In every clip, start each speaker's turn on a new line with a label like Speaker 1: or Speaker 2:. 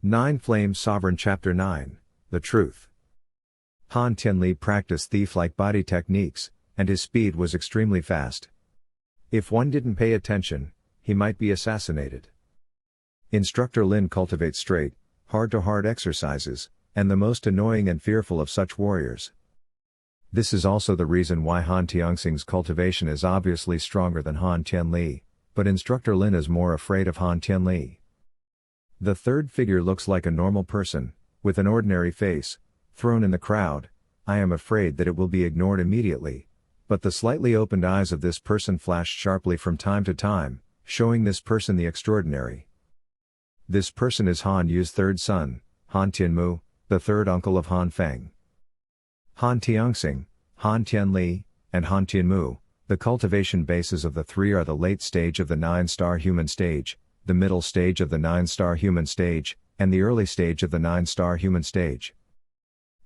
Speaker 1: Nine Flames Sovereign Chapter 9, The Truth. Han Tianli practiced thief-like body techniques, and his speed was extremely fast. If one didn't pay attention, he might be assassinated. Instructor Lin cultivates straight, hard-to-hard exercises, and the most annoying and fearful of such warriors. This is also the reason why Han Tianxing's cultivation is obviously stronger than Han Tianli, but Instructor Lin is more afraid of Han Tianli. The third figure looks like a normal person, with an ordinary face, thrown in the crowd. I am afraid that it will be ignored immediately, but the slightly opened eyes of this person flashed sharply from time to time, showing this person the extraordinary. This person is Han Yu's third son, Han Tianmu, the third uncle of Han Feng. Han Tianxing, Han Tianli, and Han Tianmu, the cultivation bases of the three are the late stage of the 9-star human stage, the middle stage of the 9-star human stage, and the early stage of the 9-star human stage.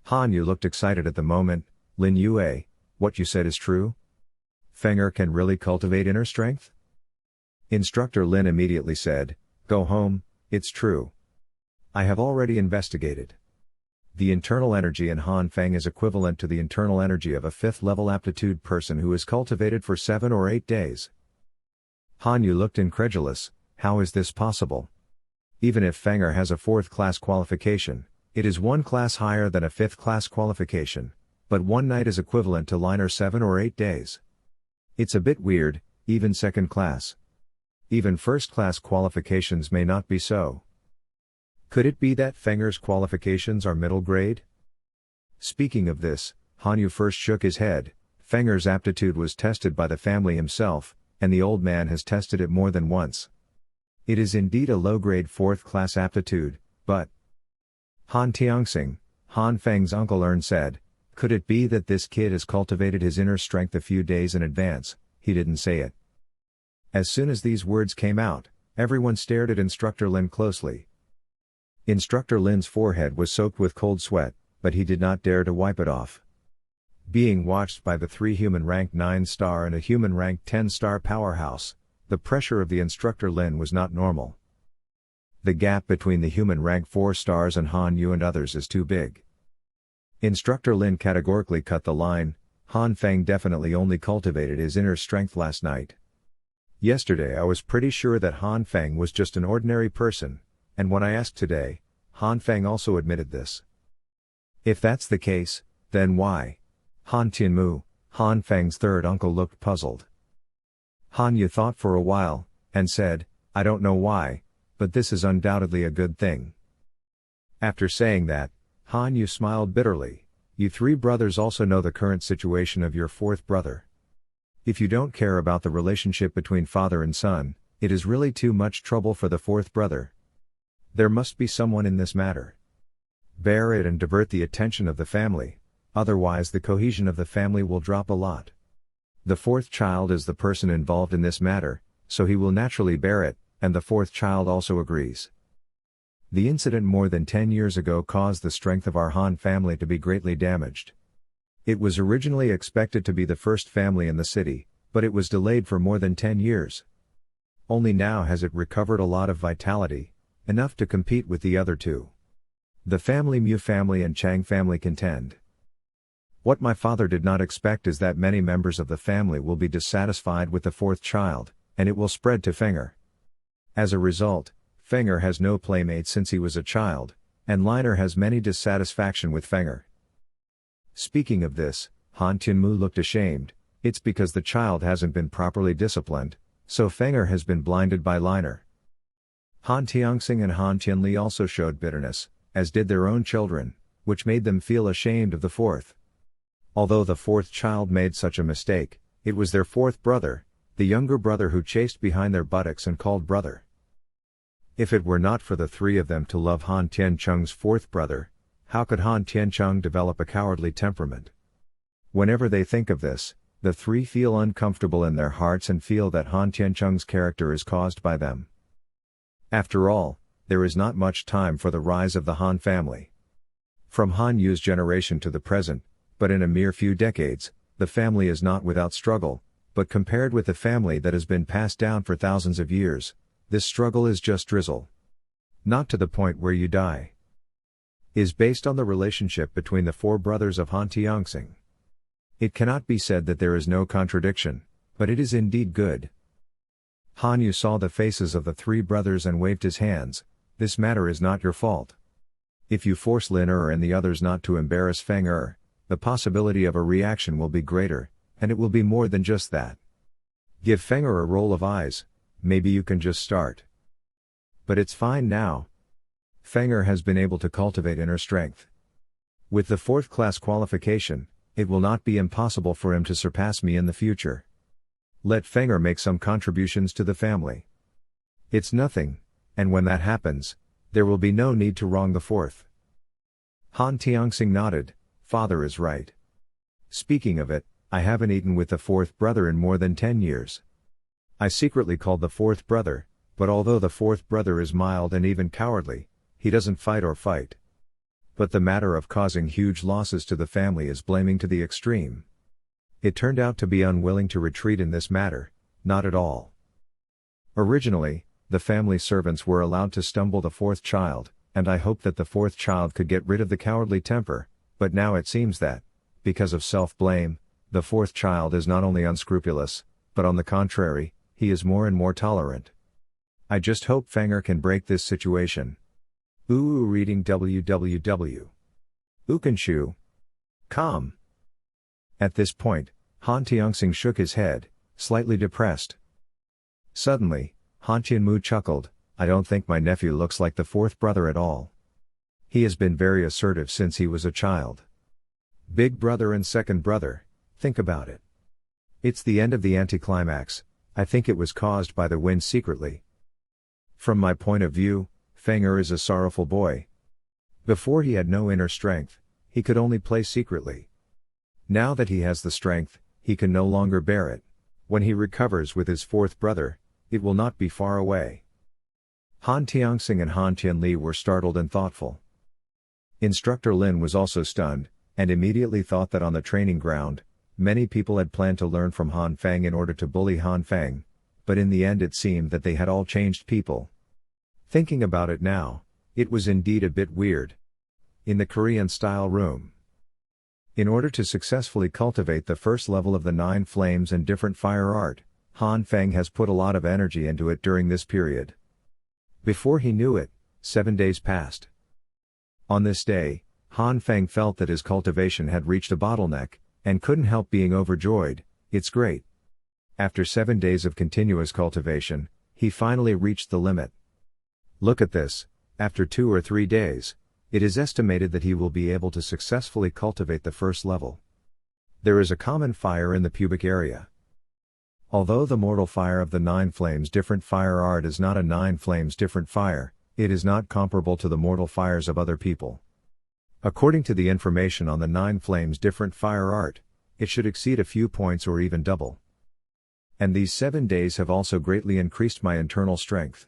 Speaker 1: Han Yu looked excited at the moment. Lin Yue, what you said is true? Fenger can really cultivate inner strength? Instructor Lin immediately said, go home, it's true. I have already investigated. The internal energy in Han Feng is equivalent to the internal energy of a 5th level aptitude person who is cultivated for 7 or 8 days. Han Yu looked incredulous. How is this possible? Even if Fenger has a 4th class qualification, it is 1 class higher than a 5th class qualification, but 1 night is equivalent to Liner 7 or 8 days. It's a bit weird, even 2nd class. Even 1st class qualifications may not be so. Could it be that Fenger's qualifications are middle grade? Speaking of this, Han Yu first shook his head. Fenger's aptitude was tested by the family himself, and the old man has tested it more than once. It is indeed a low-grade 4th class aptitude, but... Han Tianxing, Han Feng's uncle said, could it be that this kid has cultivated his inner strength a few days in advance? He didn't say it. As soon as these words came out, everyone stared at Instructor Lin closely. Instructor Lin's forehead was soaked with cold sweat, but he did not dare to wipe it off. Being watched by the 3 human-ranked 9-star and a human-ranked 10-star powerhouse, the pressure of the Instructor Lin was not normal. The gap between the human rank 4 stars and Han Yu and others is too big. Instructor Lin categorically cut the line. Han Feng definitely only cultivated his inner strength last night. Yesterday I was pretty sure that Han Feng was just an ordinary person, and when I asked today, Han Feng also admitted this. If that's the case, then why? Han Tianmu, Han Feng's third uncle, looked puzzled. Han Yu thought for a while, and said, I don't know why, but this is undoubtedly a good thing. After saying that, Han Yu smiled bitterly. You 3 brothers also know the current situation of your 4th brother. If you don't care about the relationship between father and son, it is really too much trouble for the 4th brother. There must be someone in this matter. Bear it and divert the attention of the family, otherwise the cohesion of the family will drop a lot. The 4th child is the person involved in this matter, so he will naturally bear it, and the 4th child also agrees. The incident more than 10 years ago caused the strength of our Han family to be greatly damaged. It was originally expected to be the first family in the city, but it was delayed for more than 10 years. Only now has it recovered a lot of vitality, enough to compete with the other 2. The family Mu family and Chang family contend. What my father did not expect is that many members of the family will be dissatisfied with the 4th child, and it will spread to Fenger. As a result, Fenger has no playmate since he was a child, and Liner has many dissatisfaction with Fenger. Speaking of this, Han Tianmu looked ashamed. It's because the child hasn't been properly disciplined, so Fenger has been blinded by Liner. Han Tianxing and Han Tianli also showed bitterness, as did their own children, which made them feel ashamed of the 4th. Although the 4th child made such a mistake, it was their 4th brother, the younger brother, who chased behind their buttocks and called brother. If it were not for the 3 of them to love Han Tiancheng's 4th brother, how could Han Tiancheng develop a cowardly temperament? Whenever they think of this, the 3 feel uncomfortable in their hearts and feel that Han Tiancheng's character is caused by them. After all, there is not much time for the rise of the Han family. From Han Yu's generation to the present, but in a mere few decades, the family is not without struggle, but compared with the family that has been passed down for thousands of years, this struggle is just drizzle. not to the point where you die, is based on the relationship between the four brothers of Han Tianxing. It cannot be said that there is no contradiction, but it is indeed good. Han Yu saw the faces of the three brothers and waved his hands. This matter is not your fault. If you force Lin Er and the others not to embarrass Feng Er, the possibility of a reaction will be greater, and it will be more than just that. Give Feng Er a roll of eyes, maybe you can just start. But it's fine now. Feng Er has been able to cultivate inner strength. With the 4th class qualification, it will not be impossible for him to surpass me in the future. Let Feng Er make some contributions to the family. It's nothing, and when that happens, there will be no need to wrong the 4th. Han Tianxing nodded. Father is right. Speaking of it, I haven't eaten with the 4th brother in more than 10 years. I secretly called the 4th brother, but although the 4th brother is mild and even cowardly, he doesn't fight or fight. But the matter of causing huge losses to the family is blaming to the extreme. It turned out to be unwilling to retreat in this matter, not at all. Originally, the family servants were allowed to stumble the 4th child, and I hoped that the 4th child could get rid of the cowardly temper, but now it seems that, because of self-blame, the 4th child is not only unscrupulous, but on the contrary, he is more and more tolerant. I just hope Feng Er can break this situation. Reading www.ukenshu.com. At this point, Han Tianxing shook his head, slightly depressed. Suddenly, Han Qianmu chuckled, I don't think my nephew looks like the 4th brother at all. He has been very assertive since he was a child. Big brother and second brother, think about it. It's the end of the anticlimax. I think it was caused by the wind secretly. From my point of view, Feng Er is a sorrowful boy. Before he had no inner strength, he could only play secretly. Now that he has the strength, he can no longer bear it. When he recovers with his 4th brother, it will not be far away. Han Tianxing and Han Tianli were startled and thoughtful. Instructor Lin was also stunned, and immediately thought that on the training ground, many people had planned to learn from Han Feng in order to bully Han Feng, but in the end it seemed that they had all changed people. Thinking about it now, it was indeed a bit weird. In the Korean-style room. In order to successfully cultivate the first level of the 9 flames and different fire art, Han Feng has put a lot of energy into it during this period. Before he knew it, 7 days passed. On this day, Han Feng felt that his cultivation had reached a bottleneck, and couldn't help being overjoyed. It's great. After 7 days of continuous cultivation, he finally reached the limit. Look at this, after 2 or 3 days, it is estimated that he will be able to successfully cultivate the first level. There is a common fire in the pubic area. Although the mortal fire of the 9 flames different fire art is not a 9 flames different fire, it is not comparable to the mortal fires of other people. According to the information on the 9 flames different fire art, it should exceed a few points or even double. And these 7 days have also greatly increased my internal strength.